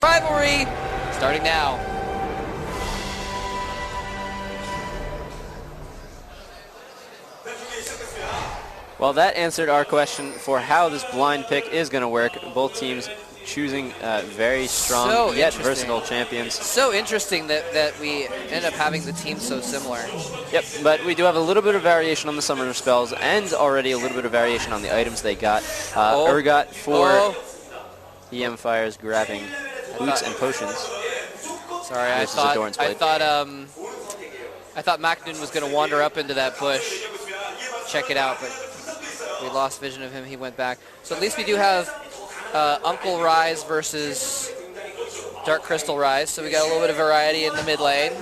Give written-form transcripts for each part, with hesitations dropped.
Rivalry starting now. Well, that answered our question for how this blind pick is going to work. Both teams choosing very strong yet versatile champions. So interesting that we end up having the teams so similar. Yep, but we do have a little bit of variation on the summoner spells and already a little bit of variation on the items they got. Urgot for EM Fires grabbing boots and potions. Sorry, I thought Macnoon was going to wander up into that bush, check it out, but we lost vision of him. He went back. So at least we do have Uncle Rise versus Dark Crystal Rise. So we got a little bit of variety in the mid lane.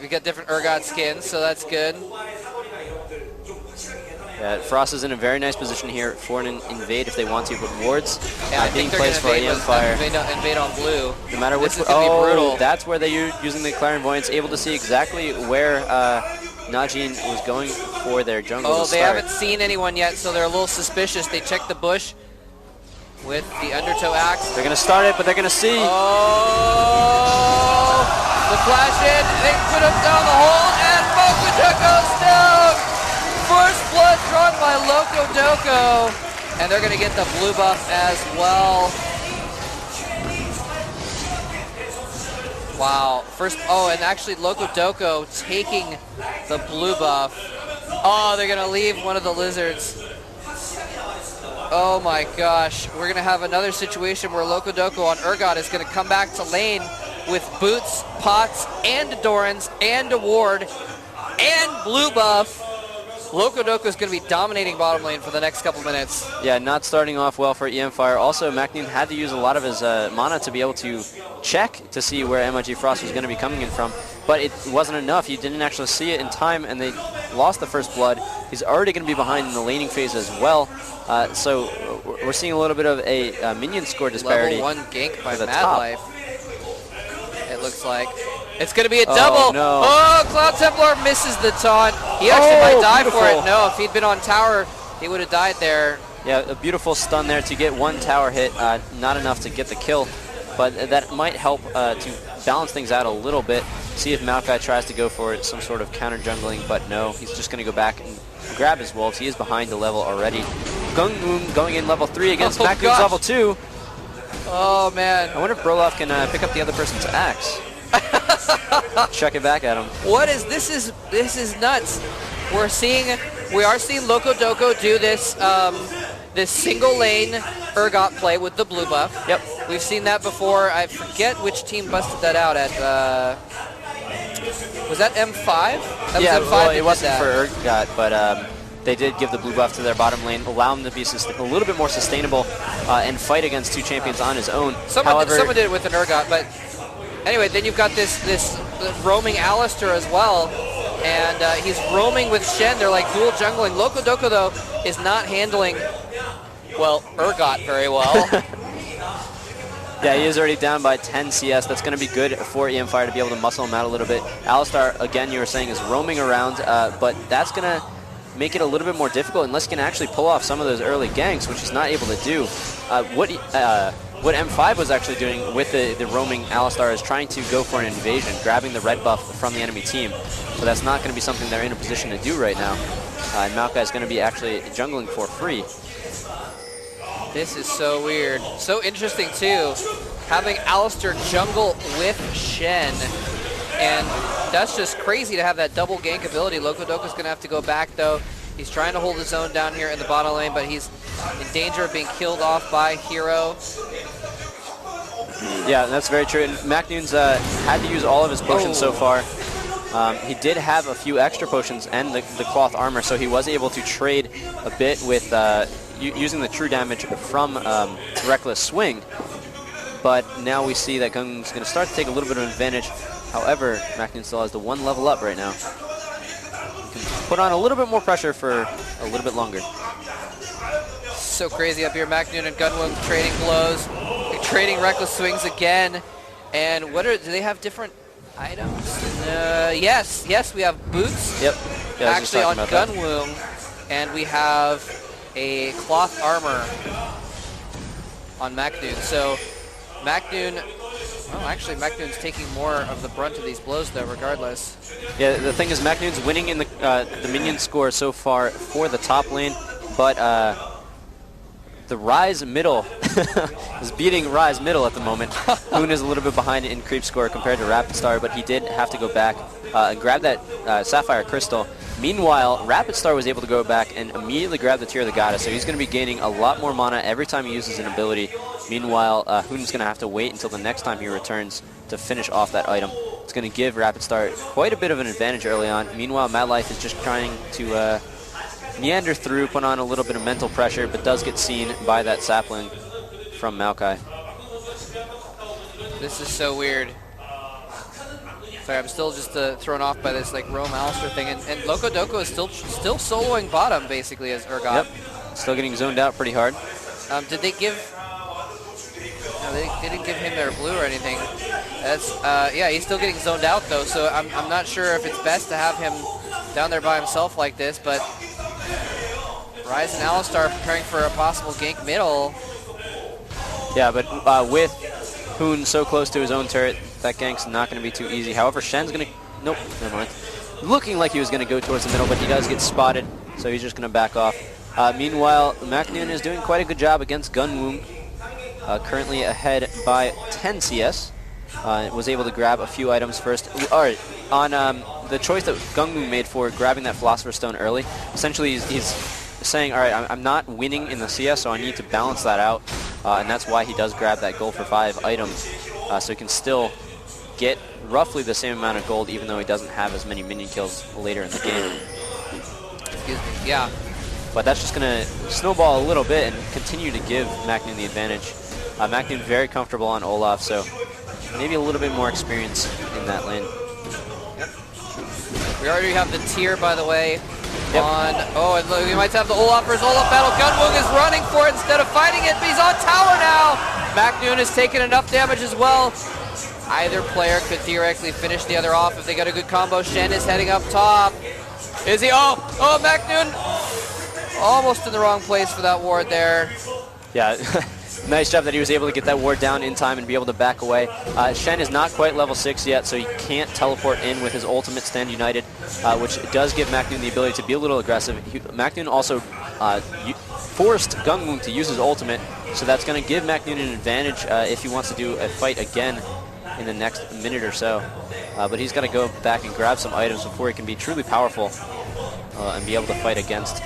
We got different Urgot skins, so that's good. Frost is in a very nice position here for an invade if they want to, but wards I think they're going to invade on blue. No matter which, this is going to be brutal. That's where they're using the Clairvoyance, able to see exactly where Najin was going for their jungle. Oh, they haven't seen anyone yet, so they're a little suspicious. They check the bush with the Undertow Axe. They're going to start it, but they're going to see. Oh! The flash in, they put him down the hole, and Mokuta goes down! First blood drawn by Loco Doco, and they're going to get the blue buff as well. Wow. And actually Loco Doco taking the blue buff. Oh, they're going to leave one of the lizards. Oh my gosh. We're going to have another situation where Loco Doco on Urgot is going to come back to lane with boots, pots, and Dorans, and a ward, and blue buff. Loco Doco is going to be dominating bottom lane for the next couple minutes. Yeah, not starting off well for EM Fire. Also, Macnoon had to use a lot of his mana to be able to check to see where MIG Frost was going to be coming in from. But it wasn't enough. He didn't actually see it in time, and they lost the first blood. He's already going to be behind in the laning phase as well. So we're seeing a little bit of a minion score disparity. Level 1 gank by Mad Life. It looks like. It's going to be a double. Oh, no. Oh, Cloud Templar misses the taunt. He actually might die for it. No, if he'd been on tower, he would have died there. Yeah, a beautiful stun there to get one tower hit. Not enough to get the kill, but that might help to balance things out a little bit. See if Maokai tries to go for some sort of counter jungling, but no, he's just going to go back and grab his wolves. He is behind the level already. Gungmoon going in level 3 against Macnoon's level 2. Oh, man. I wonder if Broloff can pick up the other person's axe. Chuck it back at him. What is this? This is nuts. We are seeing Loco Doco do this this single lane Urgot play with the blue buff. Yep. We've seen that before. I forget which team busted that out at. Was that M5? That yeah, was M5 well, it wasn't for Urgot, but they did give the blue buff to their bottom lane, allow him to be a little bit more sustainable and fight against two champions on his own. Someone did it with an Urgot, but. Anyway, then you've got this roaming Alistar as well, and he's roaming with Shen. They're like dual jungling. Loco Doco, though, is not handling, well, Urgot very well. Yeah, he is already down by 10 CS. That's going to be good for EM Fire to be able to muscle him out a little bit. Alistar, again, you were saying, is roaming around, but that's going to make it a little bit more difficult unless he can actually pull off some of those early ganks, which he's not able to do. What M5 was actually doing with the roaming Alistar is trying to go for an invasion, grabbing the red buff from the enemy team. So that's not going to be something they're in a position to do right now. And Maokai is going to be actually jungling for free. This is so weird. So interesting, too, having Alistar jungle with Shen. And that's just crazy to have that double gank ability. Loco Doco's going to have to go back, though. He's trying to hold his own down here in the bottom lane, but he's in danger of being killed off by Hero. Yeah, that's very true. And Macnoon's had to use all of his potions so far. He did have a few extra potions and the cloth armor, so he was able to trade a bit with using the true damage from Reckless Swing. But now we see that Gung's going to start to take a little bit of advantage. However, Macnoon still has the one level up right now. He can put on a little bit more pressure for a little bit longer. So crazy up here. Macnoon and Gunwing trading blows, trading Reckless Swings again. And do they have different items? Yes, we have boots. Yep. Yeah, actually on Gunwing, and we have a cloth armor on Macnoon. So Macnoon, oh, actually Macnoon's taking more of the brunt of these blows though, regardless. Yeah, the thing is Macnoon's winning in the minion score so far for the top lane, but the Ryze middle is beating Ryze middle at the moment. Hoon is a little bit behind in creep score compared to Rapid Star, but he did have to go back and grab that Sapphire Crystal. Meanwhile, Rapid Star was able to go back and immediately grab the Tear of the Goddess, so he's going to be gaining a lot more mana every time he uses an ability. Meanwhile, Hoon's going to have to wait until the next time he returns to finish off that item. It's going to give Rapid Star quite a bit of an advantage early on. Meanwhile, Mad Life is just trying to meander through, put on a little bit of mental pressure, but does get seen by that sapling from Maokai. This is so weird. Sorry, I'm still just thrown off by this like Roam Alistar thing, and Loco Doco is still soloing bottom basically as Urgot. Yep, still getting zoned out pretty hard. Did they give? No, they didn't give him their blue or anything. That's yeah, he's still getting zoned out though. So I'm not sure if it's best to have him down there by himself like this, but Ryze and Alistar preparing for a possible gank middle. Yeah, but with Hoon so close to his own turret, that gank's not going to be too easy. However, Shen's going to... Nope, never mind. Looking like he was going to go towards the middle, but he does get spotted, so he's just going to back off. Meanwhile, Macnoon is doing quite a good job against Gunwoong, currently ahead by 10 CS. Was able to grab a few items first. All right, on the choice that Gunwoong made for grabbing that Philosopher's Stone early, essentially he's saying, all right, I'm not winning in the CS, so I need to balance that out. And that's why he does grab that gold for 5 items, so he can still get roughly the same amount of gold, even though he doesn't have as many minion kills later in the game. Excuse me. Yeah. But that's just going to snowball a little bit and continue to give Macnoon the advantage. Macnoon very comfortable on Olaf, so maybe a little bit more experience in that lane. Yep. We already have the tier, by the way. Yep. Oh, and look, we might have the Olaf versus Olaf battle. Gunwoong is running for it instead of fighting it, but he's on tower now. Macnoon has taken enough damage as well. Either player could theoretically finish the other off if they got a good combo. Shen is heading up top. Is he? Oh, Macnoon almost in the wrong place for that ward there. Yeah. Nice job that he was able to get that ward down in time and be able to back away. Shen is not quite level 6 yet, so he can't teleport in with his ultimate Stand United, which does give Macnoon the ability to be a little aggressive. Macnoon also forced Gunwoong to use his ultimate, so that's going to give Macnoon an advantage if he wants to do a fight again in the next minute or so. But he's got to go back and grab some items before he can be truly powerful and be able to fight against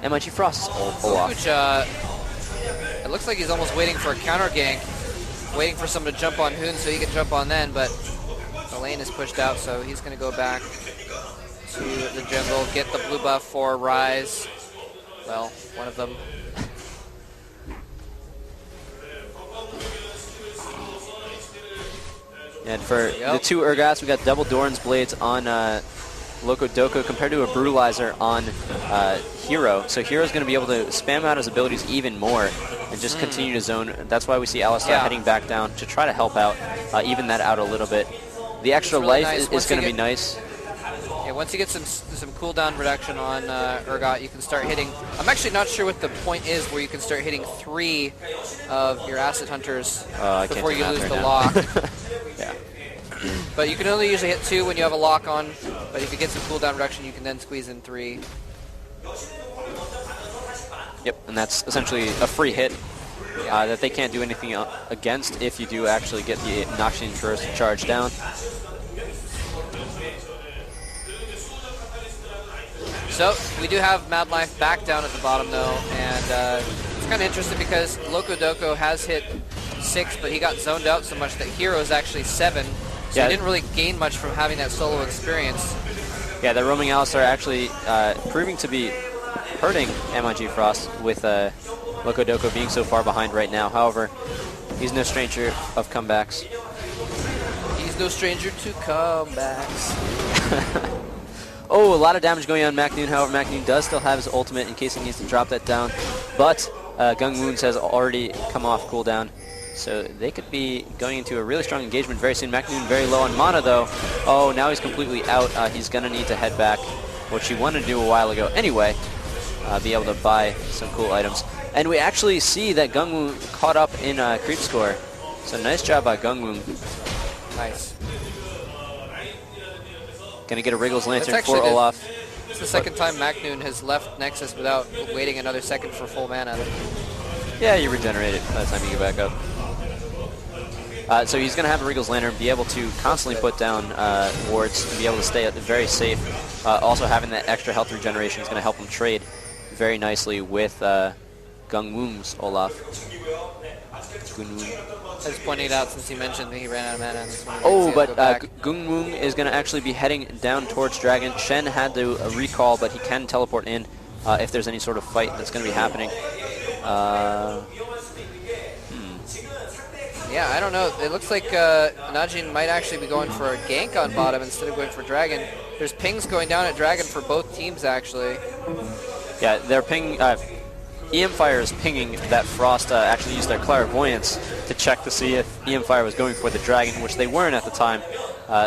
MIG Frost's Olaf. It looks like he's almost waiting for a counter gank, waiting for someone to jump on Hoon so he can jump on then, but the lane is pushed out, so he's going to go back to the jungle, get the blue buff for Ryze. Well, one of them. And for the two Urgots, we got double Doran's Blades on Loco Doco compared to a Brutalizer on Hero. So Hero's going to be able to spam out his abilities even more and just continue to zone. That's why we see Alistar heading back down to try to help out, even that out a little bit. The extra really life is going to be nice. Yeah, once you get some cooldown reduction on Urgot, you can start hitting. I'm actually not sure what the point is where you can start hitting 3 of your Acid Hunters before you lose the lock. Yeah. But you can only usually hit 2 when you have a lock on, but if you get some cooldown reduction, you can then squeeze in 3. Yep, and that's essentially a free hit that they can't do anything against if you do actually get the Noxian Curse charge down. So, we do have Mad Life back down at the bottom though, and it's kind of interesting because Loco Doco has hit 6, but he got zoned out so much that Hero's actually 7. So he didn't really gain much from having that solo experience. Yeah, the roaming Alistar actually proving to be hurting MIG Frost with Loco Doco being so far behind right now. However, he's no stranger of comebacks. He's no stranger to comebacks. Oh, a lot of damage going on Macnoon. However, Macnoon does still have his ultimate in case he needs to drop that down. But Gunwoong has already come off cooldown. So they could be going into a really strong engagement very soon. Macnoon very low on mana though. Oh, now he's completely out. He's going to need to head back, which he wanted to do a while ago anyway. Be able to buy some cool items. And we actually see that Gungwoo caught up in creep score. So nice job by Gungwoo. Nice. Gonna get a Wriggles Lantern for actually Olaf. It's the second time Macnoon has left Nexus without waiting another second for full mana. Yeah, you regenerate it by the time you get back up. So he's going to have a Wriggles Lantern, be able to constantly put down wards, and be able to stay very safe. Also having that extra health regeneration is going to help him trade very nicely with Gungwoong's Olaf. I just pointed out since he mentioned that he ran out of mana. Oh, but Gungwoong is going to actually be heading down towards Dragon. Shen had to recall, but he can teleport in if there's any sort of fight that's going to be happening. Yeah, I don't know. It looks like Najin might actually be going for a gank on bottom instead of going for Dragon. There's pings going down at Dragon for both teams, actually. Yeah, they're ping. EM-Fire is pinging that Frost actually used their clairvoyance to check to see if EM-Fire was going for the Dragon, which they weren't at the time.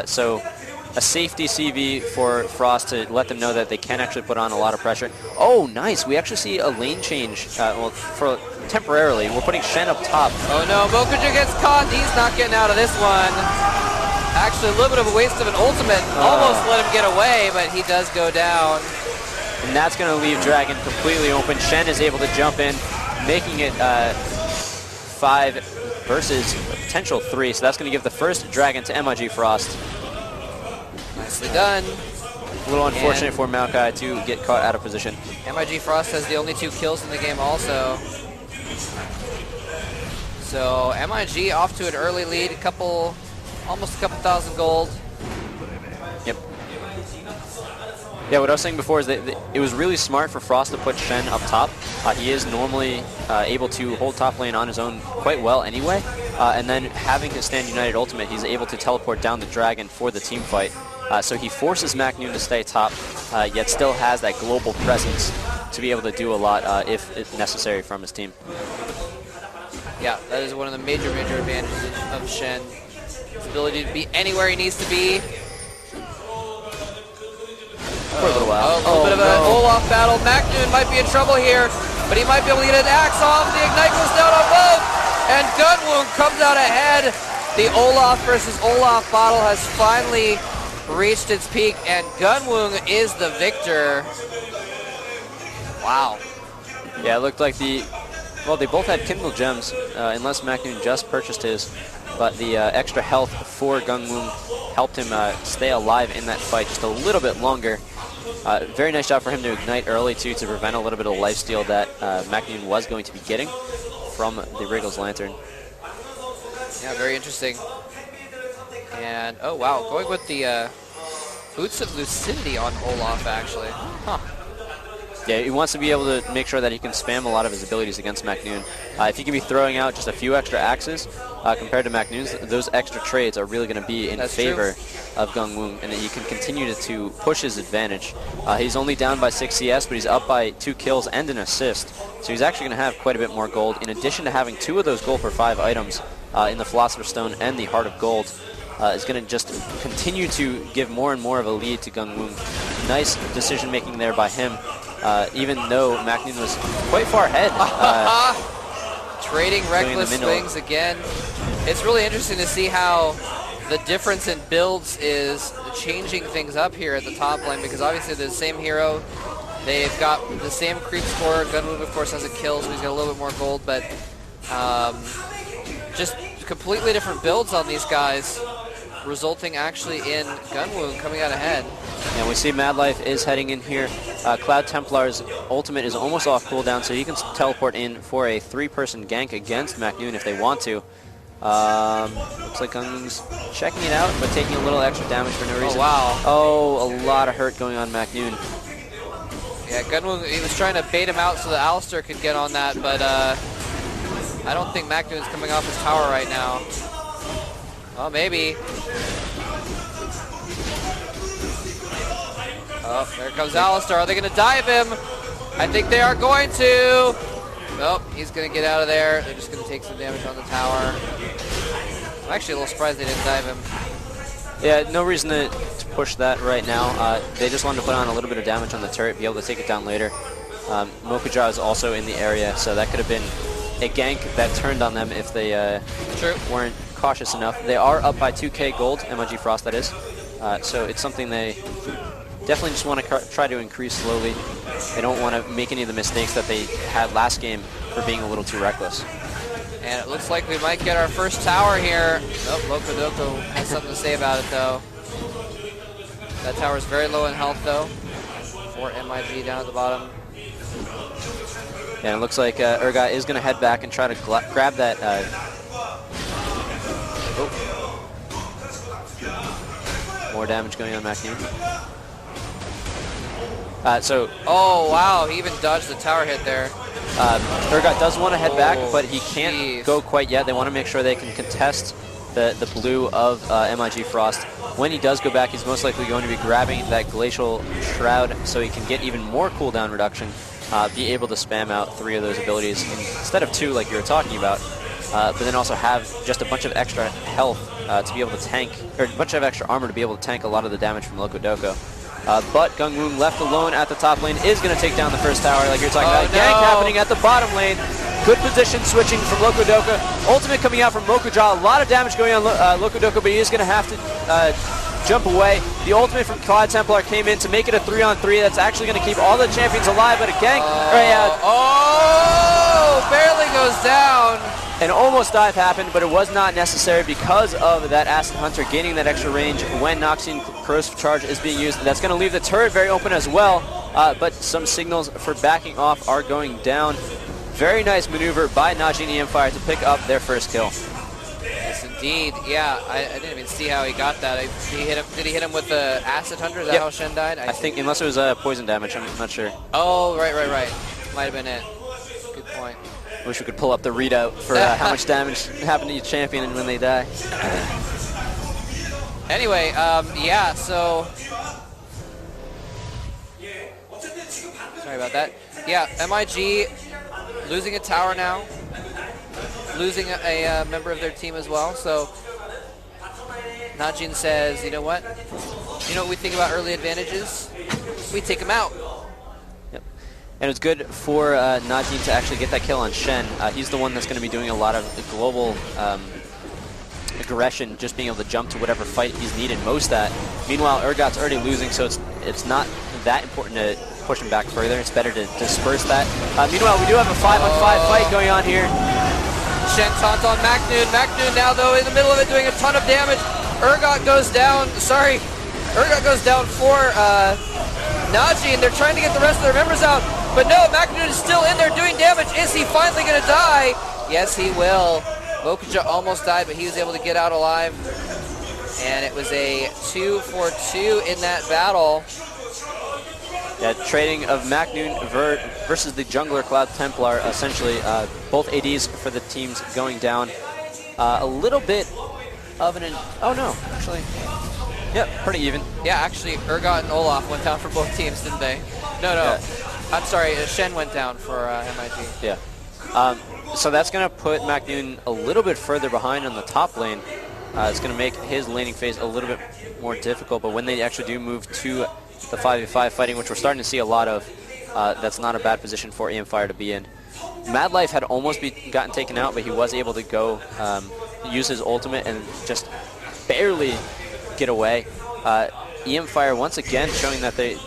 So a safety CV for Frost to let them know that they can actually put on a lot of pressure. Oh, nice. We actually see a lane change. Well, for temporarily, we're putting Shen up top. Oh no, Mokuja gets caught. He's not getting out of this one. Actually, a little bit of a waste of an ultimate. Almost let him get away, but he does go down. And that's going to leave Dragon completely open. Shen is able to jump in, making it 5 versus a potential 3. So that's going to give the first Dragon to MIG Frost. Nicely done. A little unfortunate for Maokai to get caught out of position. MIG Frost has the only 2 kills in the game also. So MIG off to an early lead, almost a couple thousand gold. Yep. Yeah, what I was saying before is that it was really smart for Frost to put Shen up top. He is normally able to hold top lane on his own quite well anyway. And then having his Stand United ultimate, he's able to teleport down the Dragon for the team fight. So he forces Macnoon to stay top, yet still has that global presence to be able to do a lot if it's necessary from his team. Yeah, that is one of the major advantages of Shen. His ability to be anywhere he needs to be. For a little while. A little bit of an Olaf battle. Macnoon might be in trouble here, but he might be able to get an axe off. The Ignite goes down on both, and Gungwoo comes out ahead. The Olaf versus Olaf battle has finally reached its peak, and Gungwoo is the victor. Wow. Yeah, it looked like well, they both had Kindle Gems, unless Macnoon just purchased his, but the extra health for Gungwoo helped him stay alive in that fight just a little bit longer. Very nice job for him to ignite early, too, to prevent a little bit of lifesteal that Macnoon was going to be getting from the Wriggles Lantern. Yeah, very interesting. And, oh wow, going with the Boots of Lucidity on Olaf, actually. Huh. Yeah, he wants to be able to make sure that he can spam a lot of his abilities against Macnoon. If he can be throwing out just a few extra axes compared to Macnoon's, those extra trades are really going to be in favor of Gungwoo, and that he can continue to push his advantage. He's only down by 6 CS, but he's up by 2 kills and an assist. So he's actually going to have quite a bit more gold, in addition to having 2 of those gold for 5 items in the Philosopher's Stone and the Heart of Gold. Is going to just continue to give more and more of a lead to Gungwoo. Nice decision making there by him, even though Macnoon was quite far ahead. Trading reckless swings again. It's really interesting to see how the difference in builds is changing things up here at the top lane, because obviously they're the same hero. They've got the same creep score. Gungwoo, of course, has a kill, so he's got a little bit more gold, but just completely different builds on these guys, resulting actually in Gungwoo coming out ahead. And we see Madlife is heading in here. Cloud Templar's ultimate is almost off cooldown, so he can teleport in for a 3-person gank against Macnoon if they want to. Looks like Gungwoo's checking it out, but taking a little extra damage for no reason. Oh, wow. Oh, a lot of hurt going on Macnoon. Yeah, Gungwoo, he was trying to bait him out so that Alistar could get on that, but I don't think Macnoon's coming off his tower right now. Oh, maybe. Oh, there comes Alistar. Are they going to dive him? I think they are going to. Nope, he's going to get out of there. They're just going to take some damage on the tower. I'm actually a little surprised they didn't dive him. Yeah, no reason to push that right now. They just wanted to put on a little bit of damage on the turret, be able to take it down later. Mokuja is also in the area, so that could have been a gank that turned on them if they weren't cautious enough. They are up by 2k gold, MIG Frost that is, so it's something they definitely just want to try to increase slowly. They don't want to make any of the mistakes that they had last game for being a little too reckless. And it looks like we might get our first tower here. Oh, Loco Doco has something to say about it, though. That tower is very low in health, though. 4 MIG down at the bottom. And it looks like Urgot is going to head back and try to grab that. More damage going on Macnoon. Oh, wow, he even dodged the tower hit there. Urgot does want to head back, but he can't go quite yet. They want to make sure they can contest the blue of MIG Frost. When he does go back, he's most likely going to be grabbing that Glacial Shroud so he can get even more cooldown reduction, be able to spam out 3 of those abilities instead of 2 like you were talking about, but then also have just a bunch of extra health to be able to tank, or a bunch of extra armor to be able to tank a lot of the damage from Loco Doco. But Gungwoo left alone at the top lane is going to take down the first tower like you're talking about. No. Gank happening at the bottom lane. Good position switching from Loco Doco. Ultimate coming out from Mokuja. A lot of damage going on Loco Doco, but he is going to have to jump away. The ultimate from Cloud Templar came in to make it a 3-on-3. That's actually going to keep all the champions alive, but a gank. Barely goes down. An almost dive happened, but it was not necessary because of that Acid Hunter gaining that extra range when Noxian Corrosive Charge is being used. That's going to leave the turret very open as well, but some signals for backing off are going down. Very nice maneuver by Najin EMFire to pick up their first kill. Yes, indeed. Yeah, I didn't even see how he got that. Did he hit him with the Acid Hunter? Is that how Shen died? I think, unless it was poison damage, I'm not sure. Oh, right. Might have been it. Good point. Wish we could pull up the readout for how much damage happened to each champion when they die. Anyway, yeah, so... Sorry about that. Yeah, MIG losing a tower now. Losing a member of their team as well, so... Najin says, you know what? You know what we think about early advantages? We take them out. And it's good for Najin to actually get that kill on Shen. He's the one that's going to be doing a lot of the global aggression, just being able to jump to whatever fight he's needed most at. Meanwhile, Urgot's already losing, so it's not that important to push him back further. It's better to disperse that. Meanwhile, we do have a 5-on-5 fight going on here. Shen taunts on Macnoon. Macnoon now, though, in the middle of it, doing a ton of damage. Urgot goes down. Urgot goes down for Najin. They're trying to get the rest of their members out. But no, Macnoon is still in there doing damage. Is he finally going to die? Yes, he will. Mokuja almost died, but he was able to get out alive. And it was a 2-for-2 in that battle. Yeah, trading of Macnoon versus the jungler Cloud Templar, essentially. Both ADs for the teams going down. A little bit of an... Oh, no, actually... Yep, pretty even. Yeah, actually, Urgot and Olaf went down for both teams, didn't they? No. Yeah. I'm sorry, Shen went down for MIG. Yeah. So that's going to put Macnoon a little bit further behind on the top lane. It's going to make his laning phase a little bit more difficult, but when they actually do move to the 5v5 fighting, which we're starting to see a lot of, that's not a bad position for EMFire to be in. Mad Life had almost gotten taken out, but he was able to go use his ultimate and just barely get away. EMFire once again showing that they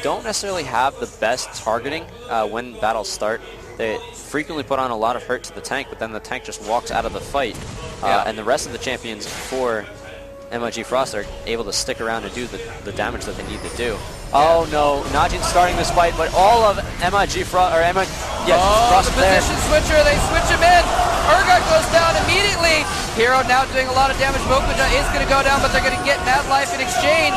don't necessarily have the best targeting when battles start. They frequently put on a lot of hurt to the tank, but then the tank just walks out of the fight. And the rest of the champions for MIG Frost are able to stick around and do the damage that they need to do. Oh no, Najin's starting this fight, but all of MIG Frost, or MIG, yes, Frost the position switcher, they switch him in. Urgot goes down immediately. Hero now doing a lot of damage. Mokuja is going to go down, but they're going to get Mad Life in exchange.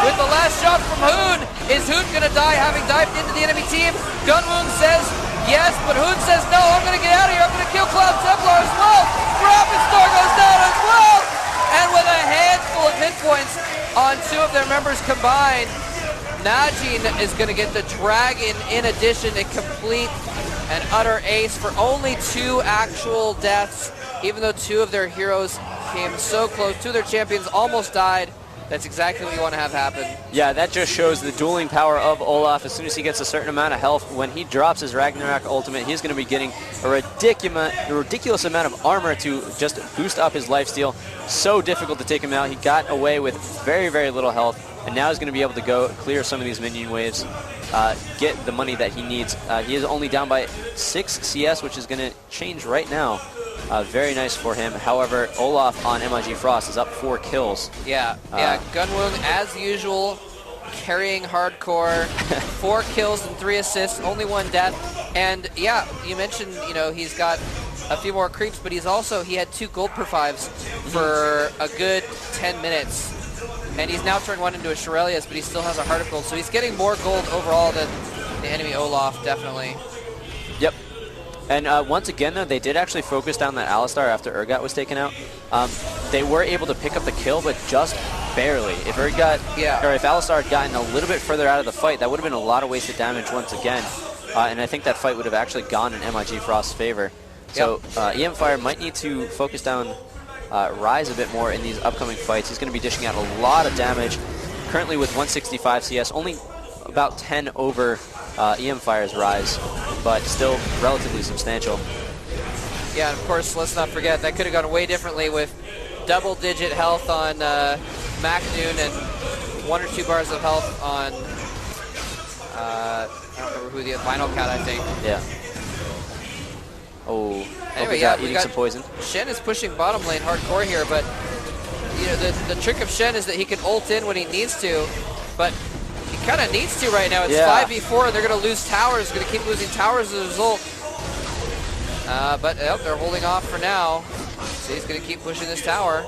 With the last shot from Hoon. Is Hoon going to die having dived into the enemy team? Gunwoong says yes, but Hoon says no, I'm going to get out of here. I'm going to kill Cloud Templar as well. Rapid Star goes down as well. And with a handful of hit points on 2 of their members combined, Najin is going to get the Dragon in addition, a complete and utter ace for only 2 actual deaths, even though 2 of their heroes came so close. 2 of their champions almost died. That's exactly what you want to have happen. Yeah, that just shows the dueling power of Olaf. As soon as he gets a certain amount of health, when he drops his Ragnarok ultimate, he's going to be getting a ridiculous amount of armor to just boost up his lifesteal. So difficult to take him out. He got away with very, very little health, and now he's going to be able to go clear some of these minion waves, get the money that he needs. He is only down by 6 CS, which is going to change right now. Very nice for him. However, Olaf on MIG Frost is up 4 kills. Yeah, Gunwoong, as usual, carrying hardcore. 4 kills and 3 assists, only 1 death. And yeah, you mentioned, you know, he's got a few more creeps, but he had 2 gold per 5s for a good 10 minutes. And he's now turned 1 into a Shurelya's, but he still has a Heart of Gold. So he's getting more gold overall than the enemy Olaf, definitely. Yep. And once again, though, they did actually focus down that Alistar after Urgot was taken out. They were able to pick up the kill, but just barely. If Urgot, or if Alistar had gotten a little bit further out of the fight, that would have been a lot of wasted damage once again. And I think that fight would have actually gone in MIG Frost's favor. So EM Fire might need to focus down Rise a bit more in these upcoming fights. He's going to be dishing out a lot of damage. Currently with 165 CS, only about 10 over EM Fire's Rise, but still relatively substantial. Yeah, and of course, let's not forget, that could have gone way differently with double-digit health on Macnoon and 1 or 2 bars of health on, I don't remember who the Vinyl Cat, I think. Yeah. Oh, anyway, eating some poison. Shen is pushing bottom lane hardcore here, but you know the trick of Shen is that he can ult in when he needs to, but he kind of needs to right now. It's 5v4, and they're going to lose towers. Going to keep losing towers as a result. But they're holding off for now. So he's going to keep pushing this tower.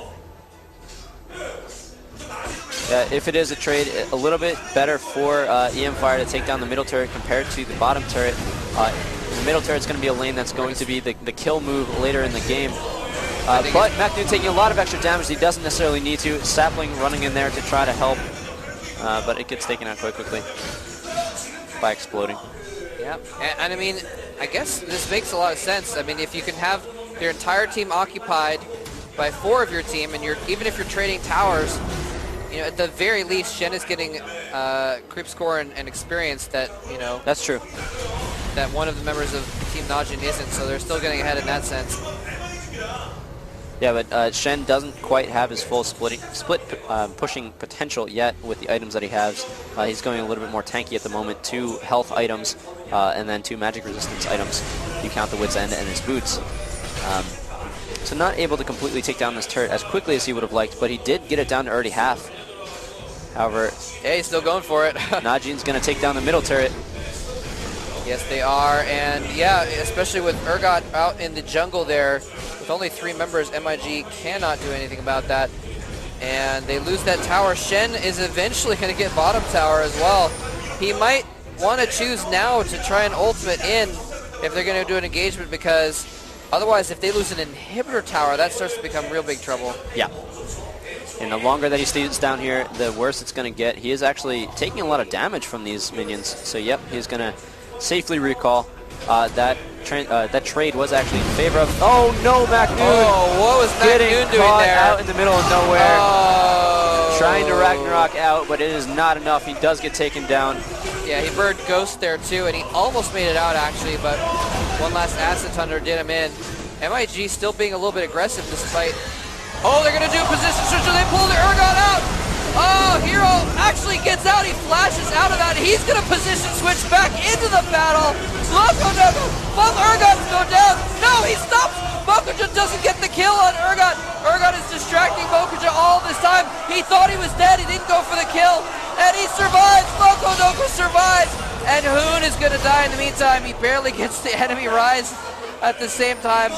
Yeah, if it is a trade, a little bit better for EM Fire to take down the middle turret compared to the bottom turret. The middle turret's going to be a lane that's going to be the kill move later in the game. But Macnoon taking a lot of extra damage he doesn't necessarily need to. Sapling running in there to try to help. But it gets taken out quite quickly by exploding. Yeah, and I mean, I guess this makes a lot of sense. I mean, if you can have your entire team occupied by 4 of your team, and even if you're trading towers, you know, at the very least, Shen is getting creep score and experience that, you know. That's true. That one of the members of Team Najin isn't, so they're still getting ahead in that sense. Yeah, but Shen doesn't quite have his full split pushing potential yet with the items that he has. He's going a little bit more tanky at the moment. 2 health items and then 2 magic resistance items. If you count the Wit's End and his boots. So not able to completely take down this turret as quickly as he would have liked, but he did get it down to already half. However, yeah, he's still going for it. Najin's going to take down the middle turret. Yes, they are, and yeah, especially with Urgot out in the jungle there, with only 3 members, MIG cannot do anything about that. And they lose that tower. Shen is eventually going to get bottom tower as well. He might want to choose now to try and ultimate in if they're going to do an engagement, because otherwise, if they lose an inhibitor tower, that starts to become real big trouble. Yeah. And the longer that he stays down here, the worse it's going to get. He is actually taking a lot of damage from these minions. So, yep, he's going to safely recall. That trade was actually in favor of. Oh no, Macnoon! Oh, what was Macnoon doing there? Out in the middle of nowhere. Oh. Trying to Ragnarok out, but it is not enough. He does get taken down. Yeah, he burned Ghost there too, and he almost made it out actually, but one last Acid Thunder did him in. MIG still being a little bit aggressive despite. Oh, they're gonna do a position switch, so they pull the Urgot out. Oh, Hero actually gets out. He flashes out of that. He's going to position switch back into the battle. LocoDoco, both Urgots go down. No, he stops. Bokuja doesn't get the kill on Urgot. Urgot is distracting Bokuja all this time. He thought he was dead. He didn't go for the kill. And he survives. LocoDoco survives. And Hoon is going to die in the meantime. He barely gets the enemy Rise at the same time.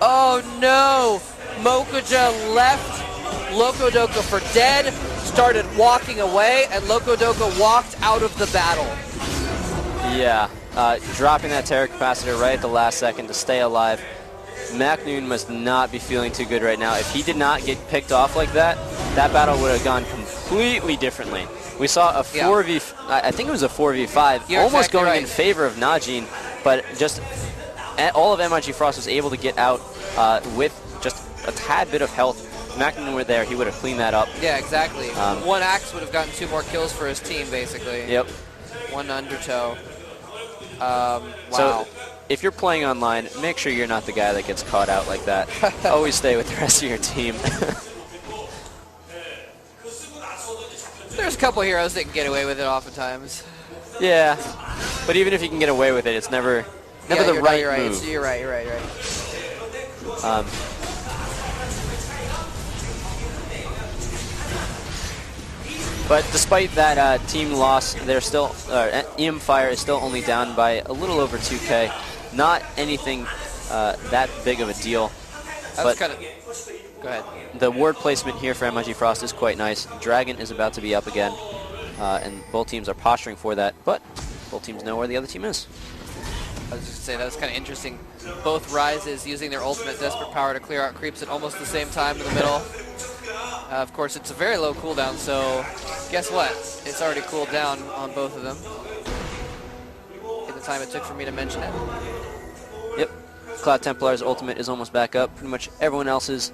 Oh, no. Bokuja left LocoDoco for dead, started walking away, and LocoDoco walked out of the battle. Yeah, dropping that Terra Capacitor right at the last second to stay alive. Macnoon must not be feeling too good right now. If he did not get picked off like that, that battle would have gone completely differently. We saw a 4v, I think it was a 4v5, You're almost exactly going right. in favor of Najin, but just all of MIG Frost was able to get out with just a tad bit of health If Mackinnon were there, he would have cleaned that up. Yeah, exactly. One Axe would have gotten 2 more kills for his team, basically. Yep. One Undertow. Wow. So if you're playing online, make sure you're not the guy that gets caught out like that. Always stay with the rest of your team. There's a couple heroes that can get away with it oftentimes. Yeah, but even if you can get away with it, it's never the right you're right. move. You're right. But despite that team loss, they're still EM Fire is still only down by a little over 2K. Not anything that big of a deal. That's kind of. Go ahead. The ward placement here for MIG Frost is quite nice. Dragon is about to be up again, and both teams are posturing for that. But both teams know where the other team is. I was just gonna say that was kind of interesting. Both Rises using their ultimate desperate power to clear out creeps at almost the same time in the middle. Of course, it's a very low cooldown, so guess what? It's already cooled down on both of them. In the time it took for me to mention it. Yep. Cloud Templar's ultimate is almost back up. Pretty much everyone else's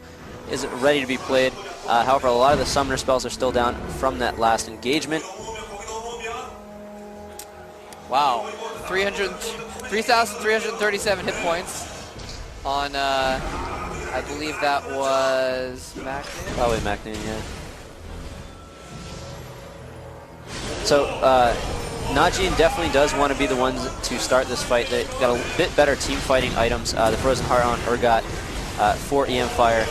is ready to be played. However, a lot of the summoner spells are still down from that last engagement. Wow. 3,337 hit points on, I believe that was Mackinnon? Probably Mackinnon, yeah. So, Najin definitely does want to be the ones to start this fight. They got a bit better team fighting items. The Frozen Heart on Urgot for EM Fire,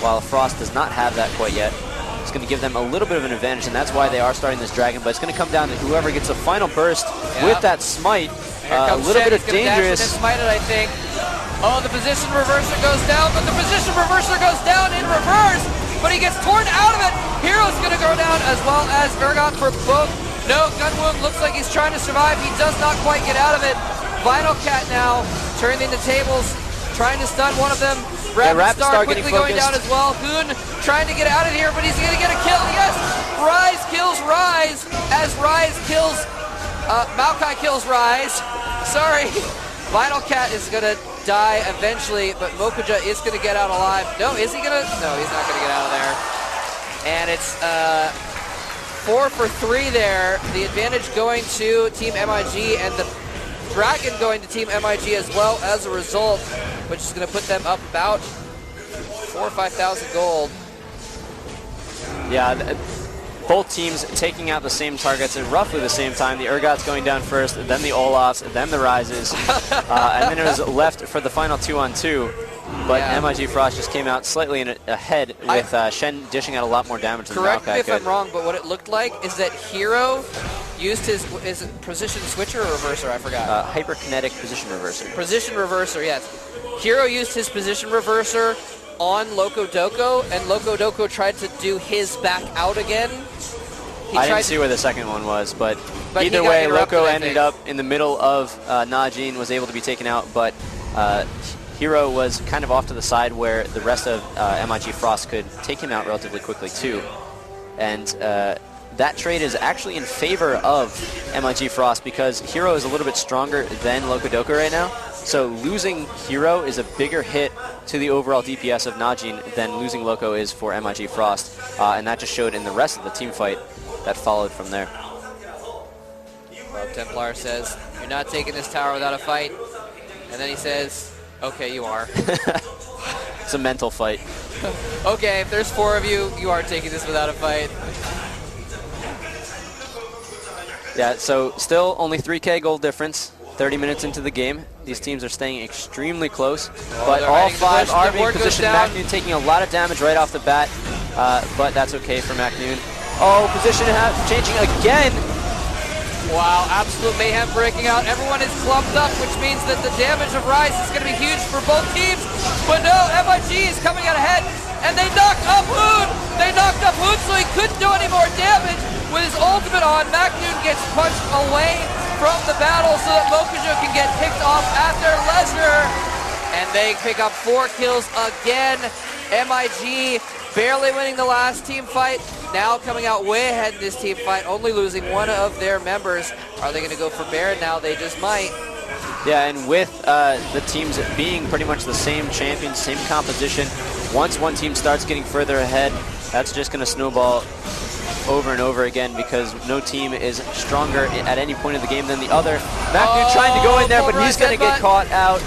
while Frost does not have that quite yet. It's going to give them a little bit of an advantage, and that's why they are starting this Dragon, but it's going to come down to whoever gets the final burst with that smite. A little bit of dangerous. Smite it, I think. Oh, the position reverser goes down, but the position reverser goes down in reverse, but he gets torn out of it. Hero's going to go down as well as Urgot for both. No, Gunwound looks like he's trying to survive. He does not quite get out of it. Vital Cat now turning the tables, trying to stun one of them. Rapid Star quickly going down as well. Hoon trying to get out of here, but he's going to get a kill. Yes, Rise kills Rise as Rise kills, Maokai kills Rise. Sorry. Vital Cat is going to die eventually, but Mokuja is going to get out alive. No, is he going to? No, he's not going to get out of there. And it's 4 for 3 there. The advantage going to Team MIG, and the Dragon going to Team MIG as well as a result, which is going to put them up about 4,000 or 5,000 gold. Yeah, both teams taking out the same targets at roughly the same time. The Urgot's going down first, then the Olafs, then the Rises, and then it was left for the final 2-on-2. But yeah. MIG Frost just came out slightly ahead with Shen dishing out a lot more damage than Maokai could. Correct me if I'm wrong, but what it looked like is that Hero used his position switcher or reverser, I forgot. Hyperkinetic position reverser. Position reverser, yes. Hero used his position reverser on Loco Doco, and Loco Doco tried to do his back out again. I didn't see where the second one was, but either way, Loco ended up in the middle of Najin, was able to be taken out, but Hero was kind of off to the side where the rest of MIG Frost could take him out relatively quickly too. And that trade is actually in favor of MIG Frost because Hero is a little bit stronger than Loco Doco right now. So losing Hero is a bigger hit to the overall DPS of Najin than losing Loco is for MIG Frost. And that just showed in the rest of the team fight that followed from there. Cloud Templar says, "You're not taking this tower without a fight." And then he says, "Okay, you are." It's a mental fight. Okay, if there's 4 of you, you are taking this without a fight. Yeah, so still only 3K gold difference. 30 minutes into the game. These teams are staying extremely close, but all 5 are being positioned. Mackinnon taking a lot of damage right off the bat, but that's okay for Mackinnon. Oh, position changing again. Wow, absolute mayhem breaking out. Everyone is clumped up, which means that the damage of Rise is going to be huge for both teams. But no, MIG is coming out ahead, and they knocked up Hoon. They knocked up Hoon so he couldn't do any more damage. With his ultimate on, Mackinnon gets punched away from the battle so that Mokuja can get picked off at their leisure. And they pick up 4 kills again. MIG barely winning the last team fight. Now coming out way ahead in this team fight, only losing one of their members. Are they going to go for Baron now? They just might. Yeah, and with the teams being pretty much the same champions, same composition, once one team starts getting further ahead, that's just going to snowball over and over again because no team is stronger at any point of the game than the other. Macnu trying to go in there, but he's going to get caught out.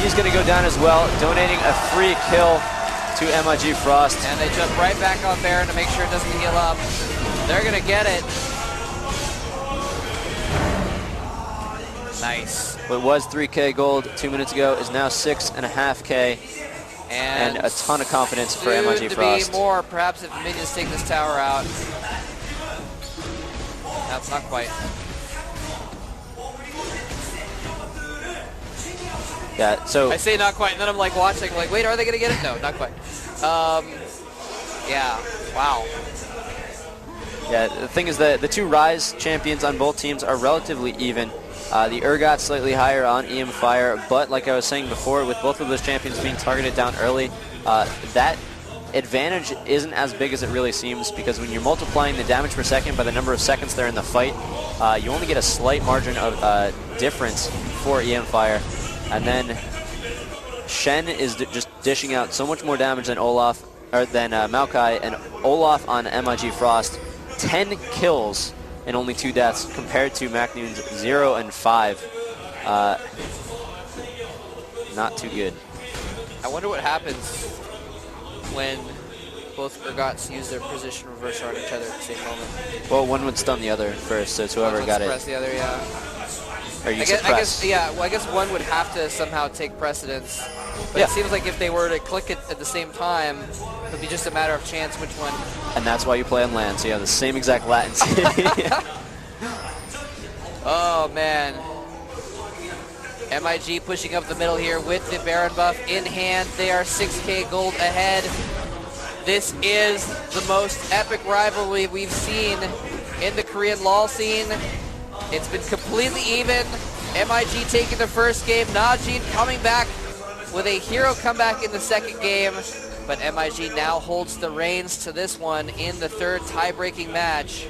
He's going to go down as well, donating a free kill to MIG Frost. And they jump right back on Baron to make sure it doesn't heal up. They're going to get it. Nice. What was 3K gold 2 minutes ago is now 6.5K. And a ton of confidence for MIG Frost. To be more, perhaps if minions take this tower out. That's not quite. Yeah, so I say not quite, and then I'm like watching, like, wait, are they gonna get it? No, not quite. Yeah, wow. Yeah, the thing is that the two Rise champions on both teams are relatively even. The Urgot slightly higher on EM Fire, but like I was saying before, with both of those champions being targeted down early, that advantage isn't as big as it really seems, because when you're multiplying the damage per second by the number of seconds they're in the fight, you only get a slight margin of difference for EM Fire. And then Shen is just dishing out so much more damage than Olaf, or than Maokai, and Olaf on MIG Frost, 10 kills and only 2 deaths compared to Macnoon's 0 and 5. Not too good. I wonder what happens when both Urgots use their position reversal on each other at the same moment. Well, one would stun the other first, so it's whoever got it. Suppress the other, yeah. Or you I guess one would have to somehow take precedence. But it seems like if they were to click it at the same time, it would be just a matter of chance which one. And that's why you play on land, so you have the same exact latency. Oh, man. MIG pushing up the middle here with the Baron buff in hand. They are 6K gold ahead. This is the most epic rivalry we've seen in the Korean LoL scene. It's been completely even. MIG taking the first game. Najin coming back with a hero comeback in the second game. But MIG now holds the reins to this one in the third tie-breaking match.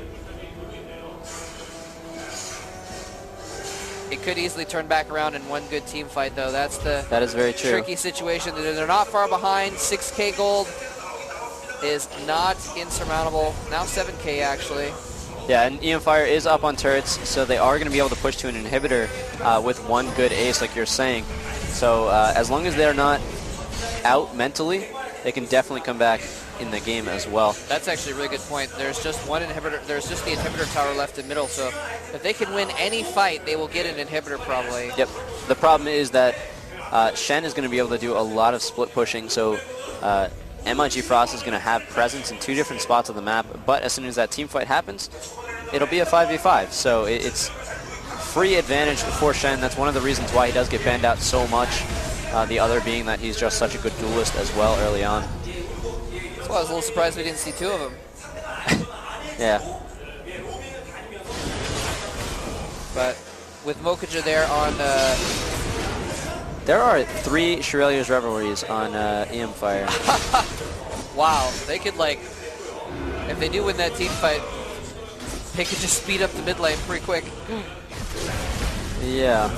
It could easily turn back around in one good team fight, though. That is very true. Tricky situation. They're not far behind. 6K gold is not insurmountable. Now 7K, actually. Yeah, and EM Fire is up on turrets, so they are going to be able to push to an inhibitor with one good ace, like you're saying. So as long as they're not out mentally, they can definitely come back in the game as well. That's actually a really good point. There's just one inhibitor. There's just the inhibitor tower left in middle, so if they can win any fight, they will get an inhibitor probably. Yep. The problem is that Shen is going to be able to do a lot of split pushing, so MIG Frost is going to have presence in 2 different spots of the map, but as soon as that team fight happens, it'll be a 5v5. So it's free advantage for Shen. That's one of the reasons why he does get banned out so much. The other being that he's just such a good duelist as well early on. That's why I was a little surprised we didn't see 2 of them. Yeah. But with Mokaja there on... There are 3 Shurelya's Revelries on EM Fire. Wow, they could like, if they do win that team fight, they could just speed up the mid lane pretty quick. Yeah.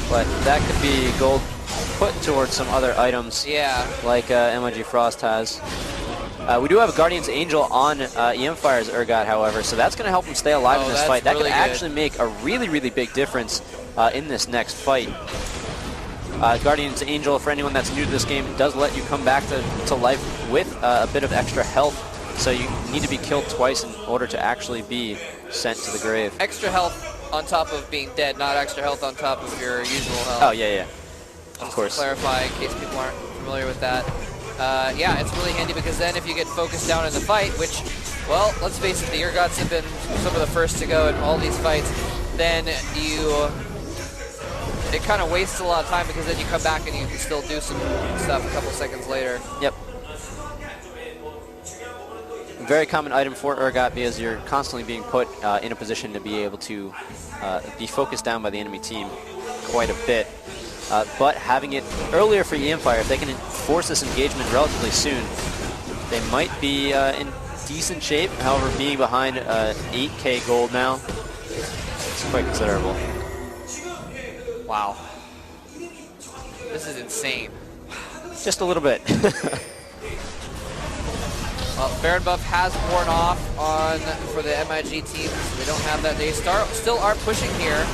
But that could be gold put towards some other items. Yeah. Like MIG Frost has. We do have a Guardian's Angel on EM Fire's Urgot, however, so that's going to help him stay alive in this fight. That could actually make a really, really big difference in this next fight. Guardian's Angel, for anyone that's new to this game, does let you come back to life with a bit of extra health, so you need to be killed twice in order to actually be sent to the grave. Extra health on top of being dead, not extra health on top of your usual health. Oh, yeah, yeah. Of course. To clarify, in case people aren't familiar with that. Yeah, it's really handy because then if you get focused down in the fight, which, well, let's face it, the Urgots have been some of the first to go in all these fights, then it kind of wastes a lot of time because then you come back and you can still do some stuff a couple seconds later. Yep. Very common item for Urgot because you're constantly being put in a position to be able to be focused down by the enemy team quite a bit. But having it earlier for EM Fire, if they can force this engagement relatively soon, they might be in decent shape. However, being behind 8K gold now, it's quite considerable. Wow. This is insane. Just a little bit. Well, Baron buff has worn off for the MIG team. So they don't have that. They still are pushing here.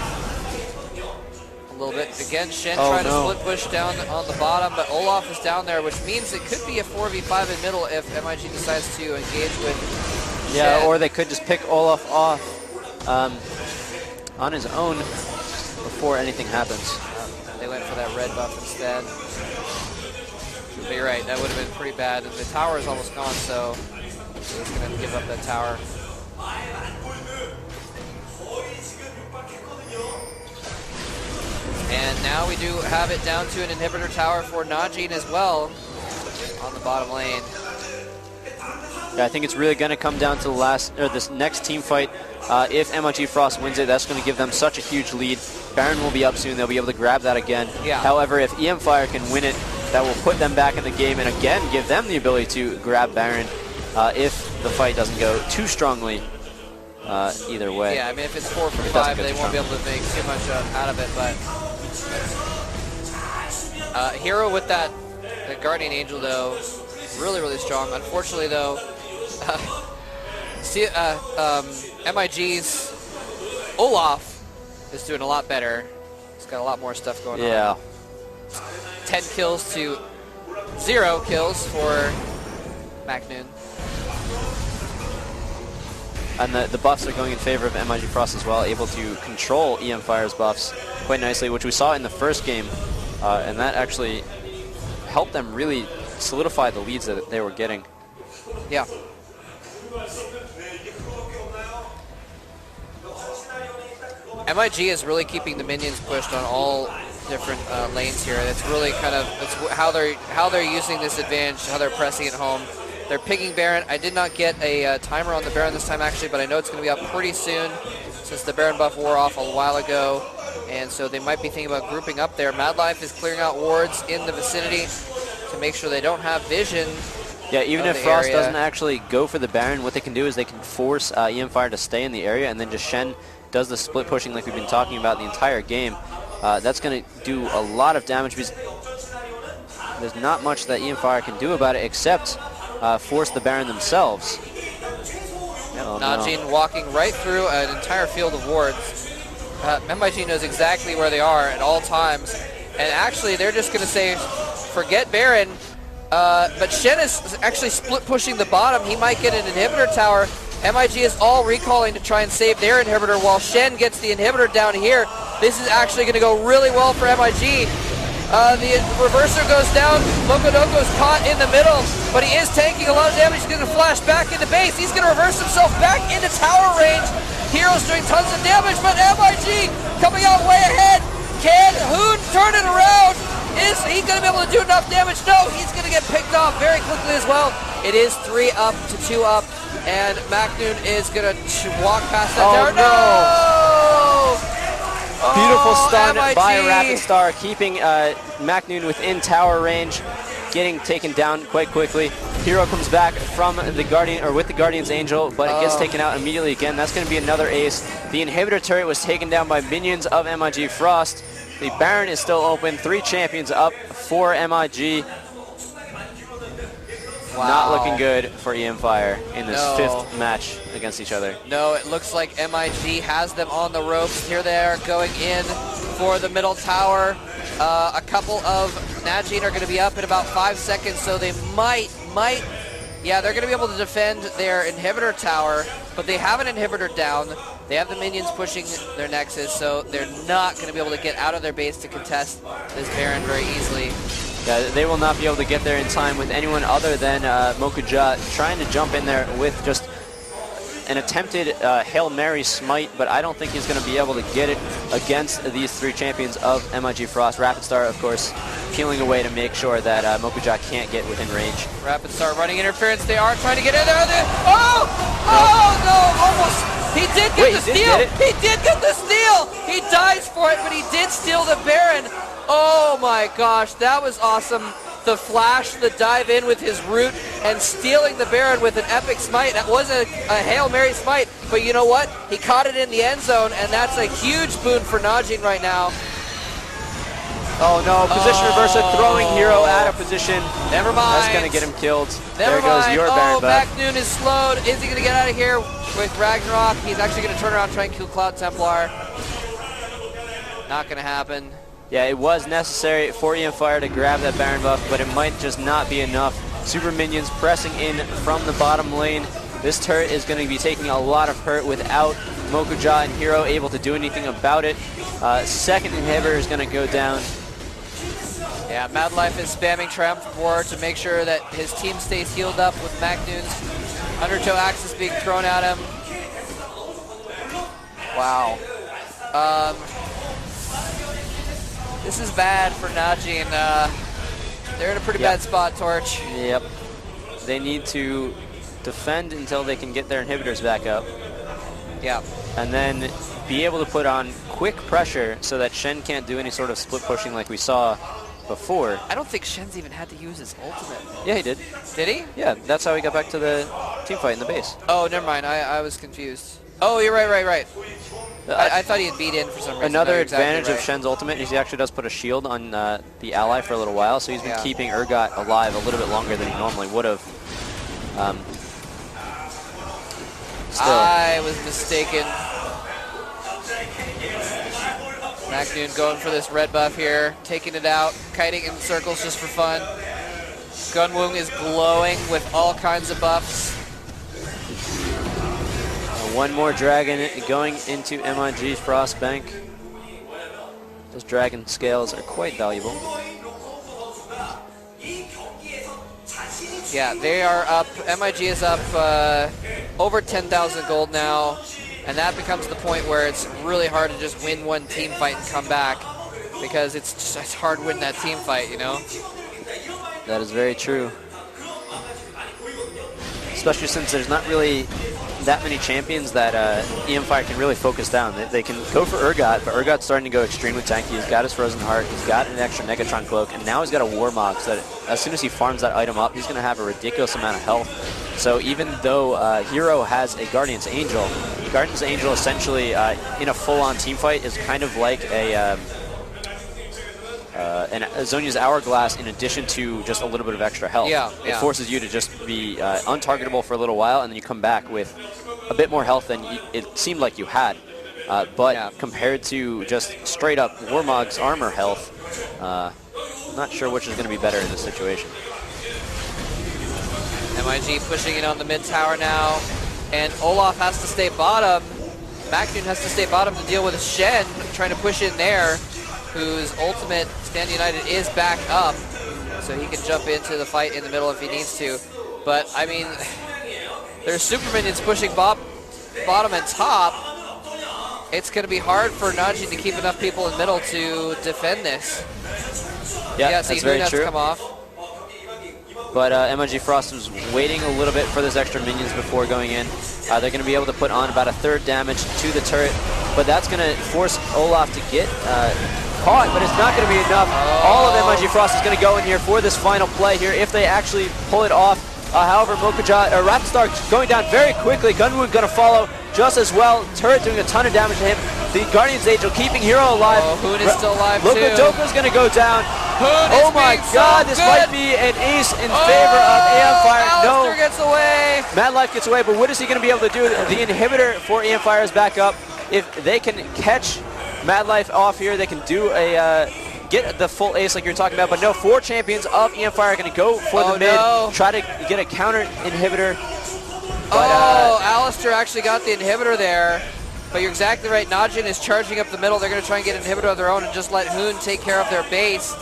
A little bit. Again, Shen trying to split push down on the bottom, but Olaf is down there, which means it could be a 4v5 in middle if MIG decides to engage with Yeah, Shen. or they could just pick Olaf off on his own before anything happens. They went for that red buff instead. But you're right, that would have been pretty bad. The tower is almost gone, so he's going to give up that tower. And now we do have it down to an inhibitor tower for Najin as well on the bottom lane. Yeah, I think it's really going to come down to this next team fight. If MIG Frost wins it, that's going to give them such a huge lead. Baron will be up soon. They'll be able to grab that again. Yeah. However, if EM Fire can win it, that will put them back in the game and again give them the ability to grab Baron if the fight doesn't go too strongly either way. Yeah, I mean, if it's 4 for 5, they won't be able to make too much out of it. But Hero with the Guardian Angel, though, really, really strong. Unfortunately, though, MIG's Olaf is doing a lot better. He's got a lot more stuff going on. Yeah. 10 kills to 0 kills for Macnoon. And the buffs are going in favor of MIG Frost as well, able to control EM Fire's buffs quite nicely, which we saw in the first game. And that actually helped them really solidify the leads that they were getting. Yeah. MIG is really keeping the minions pushed on all different lanes here. That's really kind of how they're using this advantage, how they're pressing it home. They're picking Baron. I did not get a timer on the Baron this time actually, but I know it's going to be up pretty soon since the Baron buff wore off a while ago, and so they might be thinking about grouping up there. Mad Life is clearing out wards in the vicinity to make sure they don't have vision. Yeah, even if Frost doesn't actually go for the Baron, what they can do is they can force EM Fire to stay in the area, and then just Shen does the split pushing like we've been talking about the entire game. That's going to do a lot of damage because there's not much that EM Fire can do about it except force the Baron themselves. Najin walking right through an entire field of wards. MIG knows exactly where they are at all times, and actually they're just going to say, forget Baron. But Shen is actually split pushing the bottom. He might get an inhibitor tower. MIG is all recalling to try and save their inhibitor while Shen gets the inhibitor down here. This is actually going to go really well for MIG. The reverser goes down. Locodoco's caught in the middle, but he is taking a lot of damage. He's going to flash back into base. He's going to reverse himself back into tower range. Hero's doing tons of damage, but MIG coming out way ahead. Can Hoon turn it around? Is he going to be able to do enough damage? No, he's going to get picked off very quickly as well. It is 3 up to 2 up, and Macnoon is going to walk past that tower. No! Beautiful stun MIG. by Rapid Star, keeping Macnoon within tower range, getting taken down quite quickly. Hero comes back from the Guardian, or with the Guardian's Angel, but it gets taken out immediately again. That's going to be another ace. The inhibitor turret was taken down by minions of MIG Frost. The Baron is still open. 3 champions up for MIG. Wow. Not looking good for EM Fire in this 5th match against each other. No, it looks like MIG has them on the ropes. Here they are going in for the middle tower. A couple of Najin are going to be up in about 5 seconds, so they yeah, they're going to be able to defend their inhibitor tower, but they have an inhibitor down. They have the minions pushing their Nexus, so they're not going to be able to get out of their base to contest this Baron very easily. Yeah, they will not be able to get there in time with anyone other than Mokuja trying to jump in there with just an attempted Hail Mary smite, but I don't think he's going to be able to get it against these 3 champions of MIG Frost. Rapid Star, of course, peeling away to make sure that Mokuja can't get within range. Rapid Star running interference. They are trying to get in there. Oh, no, almost. He did get the steal. He did get the steal. He dies for it, but he did steal the Baron. Oh my gosh, that was awesome. The flash, the dive in with his root, and stealing the Baron with an epic smite. That was a Hail Mary smite, but you know what? He caught it in the end zone, and that's a huge boon for Najin right now. Oh no, position reversal, throwing Hero out of position. Never mind. That's going to get him killed. Never there goes mind. your Oh, Baron buff. Macnoon is slowed. Is he going to get out of here with Ragnarok? He's actually going to turn around and try and kill Cloud Templar. Not going to happen. Yeah, it was necessary for Ian Fire to grab that Baron buff, but it might just not be enough. Super minions pressing in from the bottom lane. This turret is going to be taking a lot of hurt without Mokuja and Hero able to do anything about it. Second inhibitor is going to go down. Yeah, Mad Life is spamming Triumphant War to make sure that his team stays healed up with Macnoon's Undertow Axis being thrown at him. Wow. This is bad for Najee, and they're in a pretty bad spot, Torch. Yep. They need to defend until they can get their inhibitors back up. Yeah. And then be able to put on quick pressure so that Shen can't do any sort of split pushing like we saw before. I don't think Shen's even had to use his ultimate. Yeah, he did. Did he? Yeah, that's how he got back to the team fight in the base. Oh, never mind. I was confused. Oh, you're right. I thought he had beat in for some reason. Another No, exactly advantage of Shen's ultimate is he actually does put a shield on the ally for a little while, so he's been keeping Urgot alive a little bit longer than he normally would have. Still. I was mistaken. Macnoon going for this red buff here, taking it out, kiting in circles just for fun. Gunwung is glowing with all kinds of buffs. One more dragon going into MIG's Frostbank. Those dragon scales are quite valuable. Yeah, they are up. MIG is up over 10,000 gold now, and that becomes the point where it's really hard to just win one team fight and come back, because it's hard to win that team fight, you know? That is very true. Especially since there's not really that many champions that EMFire can really focus down. They can go for Urgot, but Urgot's starting to go extremely tanky. He's got his Frozen Heart, he's got an extra Negatron Cloak, and now he's got a Warmog, so that as soon as he farms that item up, he's going to have a ridiculous amount of health. So even though Hero has a Guardian's Angel essentially in a full-on team fight is kind of like a Zhonya's Hourglass in addition to just a little bit of extra health. It forces you to just be untargetable for a little while, and then you come back with a bit more health than it seemed like you had. But compared to just straight up Warmog's armor health, I'm not sure which is going to be better in this situation. MIG pushing in on the mid tower now, and Olaf has to stay bottom. Macnoon has to stay bottom to deal with Shen, trying to push in there, whose ultimate, Stand United, is back up, so he can jump into the fight in the middle if he needs to. But, I mean, there's super minions pushing bottom and top. It's going to be hard for Najee to keep enough people in the middle to defend this. Yeah, see that's who very has true. to come off. But MIG Frost was waiting a little bit for those extra minions before going in. They're going to be able to put on about a third damage to the turret, but that's going to force Olaf to get caught, but it's not going to be enough. All of MIG Frost is going to go in here for this final play here if they actually pull it off. However, Rapstar going down very quickly. Gunwoo going to follow just as well. Turret doing a ton of damage to him. The Guardian's Angel keeping Hero alive. Oh, Hoon is still alive too. Lokodoko's going to go down. Oh my God, this might be an ace in favor of EMFire. No, Alistair gets away. Mad Life gets away, but what is he going to be able to do? The inhibitor for EMFire is back up. If they can catch Mad Life off here, they can do a get the full ace like you're talking about. But no, 4 champions of EMFire are going to go for the mid, try to get a counter inhibitor. But, Alistair actually got the inhibitor there. But you're exactly right. Najin is charging up the middle. They're going to try and get an inhibitor of their own and just let Hoon take care of their base.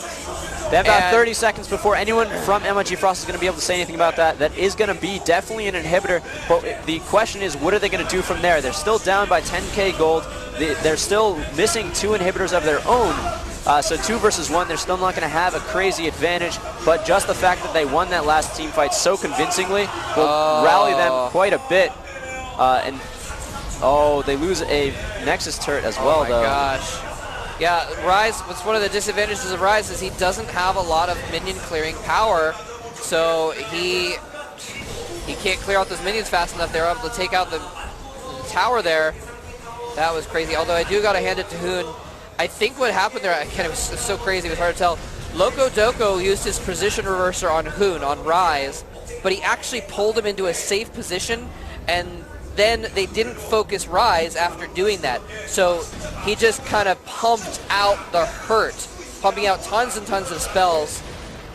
They have about 30 seconds before anyone from MIG Frost is going to be able to say anything about that. That is going to be definitely an inhibitor. But the question is, what are they going to do from there? They're still down by 10k gold. They're still missing 2 inhibitors of their own. So 2 versus 1, they're still not going to have a crazy advantage. But just the fact that they won that last team fight so convincingly will rally them quite a bit. They lose a Nexus turret as well, though. Oh my gosh. Yeah, Ryze, what's one of the disadvantages of Ryze is he doesn't have a lot of minion clearing power, so he can't clear out those minions fast enough. They're able to take out the tower there. That was crazy, although I do got to hand it to Hoon. I think what happened there, again, it was so crazy, it was hard to tell. Loco Doco used his position reverser on Hoon, on Rise, but he actually pulled him into a safe position, and then they didn't focus Rise after doing that. So he just kind of pumped out the hurt, pumping out tons and tons of spells,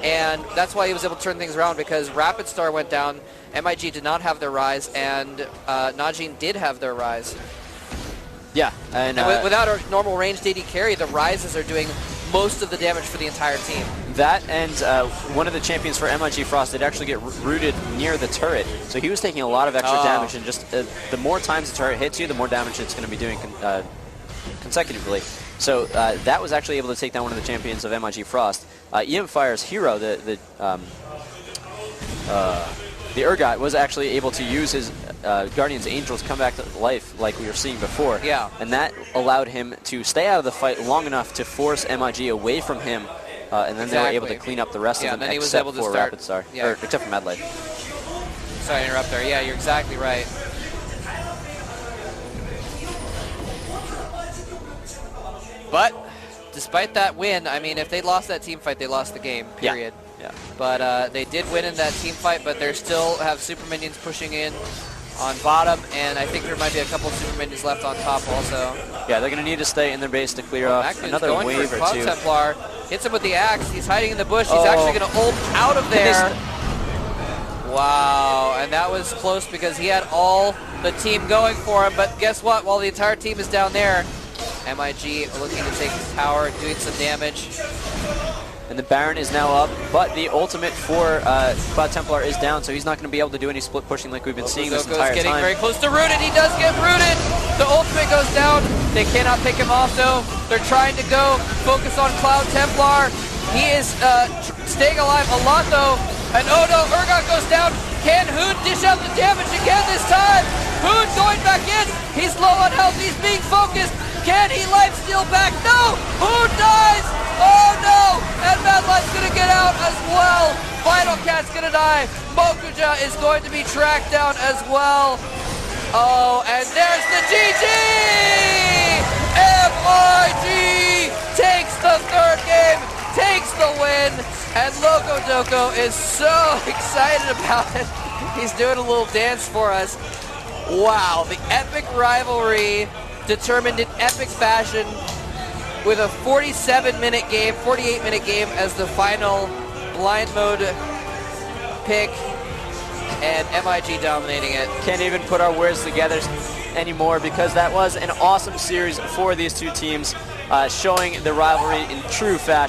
and that's why he was able to turn things around, because Rapid Star went down, MIG did not have their Rise, and Najin did have their Rise. Yeah, and without a normal ranged AD carry, the Rises are doing most of the damage for the entire team. That and one of the champions for MIG Frost did actually get rooted near the turret, so he was taking a lot of extra damage, and just the more times the turret hits you, the more damage it's going to be doing consecutively. So that was actually able to take down one of the champions of MIG Frost. EM Fire's hero, the Urgot, was actually able to use his Guardian's Angels come back to life like we were seeing before. Yeah. And that allowed him to stay out of the fight long enough to force MIG away from him, and then they were able to clean up the rest of them, then he was except able to for start, Rapid Star, yeah. or except for Mad Life. Sorry to interrupt there. Yeah, you're exactly right. But despite that win, I mean, if they lost that team fight, they lost the game, period. Yeah. But they did win in that team fight, but they still have super minions pushing in on bottom, and I think there might be a couple super minions left on top also. Yeah, they're going to need to stay in their base to clear off another wave or Cloud two. Templar hits him with the axe. He's hiding in the bush. He's actually going to ult out of there. Wow, and that was close because he had all the team going for him, but guess what? While the entire team is down there, MIG looking to take his tower, doing some damage. And the Baron is now up, but the ultimate for Cloud Templar is down, so he's not going to be able to do any split pushing like we've been seeing this entire getting time. very close to rooted. He does get rooted. The ultimate goes down. They cannot pick him off, though. They're trying to go focus on Cloud Templar. He is staying alive a lot, though. And oh no, Urgot goes down. Can Hoon dish out the damage again this time? Hoon going back in. He's low on health. He's being focused. Can he lifesteal back? No! Hoon dies! Oh no! And Mad Life's gonna get out as well. Final Cat's gonna die. Mokuja is going to be tracked down as well. Oh, and there's the GG! MIG takes the third game, takes the win, and Loco Doco is so excited about it. He's doing a little dance for us. Wow, the epic rivalry determined in epic fashion with a 47-minute game, 48-minute game as the final blind mode pick, and MIG dominating it. Can't even put our words together anymore because that was an awesome series for these two teams, showing the rivalry in true fashion.